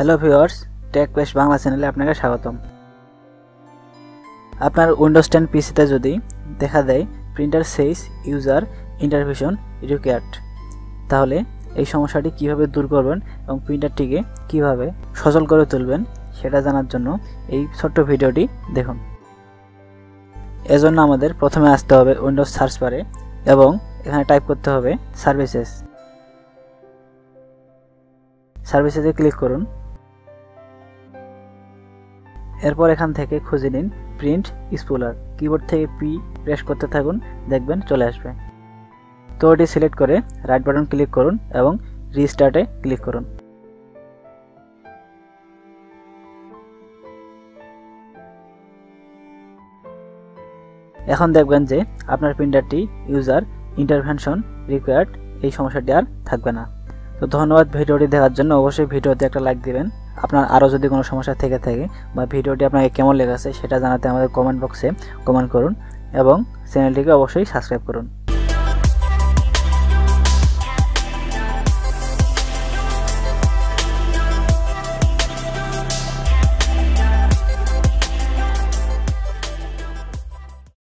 Hello viewers, tech quest Bangla চ্যানেলে আপনাকে স্বাগতম। আপনার উইন্ডোজ 10 পিসিতে যদি দেখা দেয় printer says user intervention required, তাহলে এই সমস্যাটি কিভাবে দূর করবেন এবং প্রিন্টারটিকে কিভাবে সচল করে তুলবেন সেটা জানার জন্য এই ছোট্ট ভিডিওটি দেখুন। এজন্য আমাদের প্রথমে আসতে হবে উইন্ডোজ সার্চ বারে এবং এখানে টাইপ করতে হবে সার্ভিসেসে ক্লিক করুন। এরপর এখান থেকে খুঁজে নিন প্রিন্ট স্পুলার। কিবোর্ড থেকে পি প্রেস করতে থাকুন, দেখবেন চলে আসবে। তো এটি সিলেক্ট করে রাইট বাটন ক্লিক করুন এবং রিস্টার্টে ক্লিক করুন। এখন দেখবেন যে আপনার প্রিন্টারটি ইউজার ইন্টারভেনশন রিকোয়ার্ড এই সমস্যাটি আর থাকবে না। তো ধন্যবাদ ভিডিওটি দেখার জন্য। অবশ্যই ভিডিওতে একটা লাইক দিবেন। আপনার আরও যদি কোনো সমস্যা থেকে থাকে বা ভিডিওটি আপনাকে কেমন লেগেছে সেটা জানাতে আমাদের কমেন্ট বক্সে কমেন্ট করুন এবং চ্যানেলটিকে অবশ্যই সাবস্ক্রাইব করুন।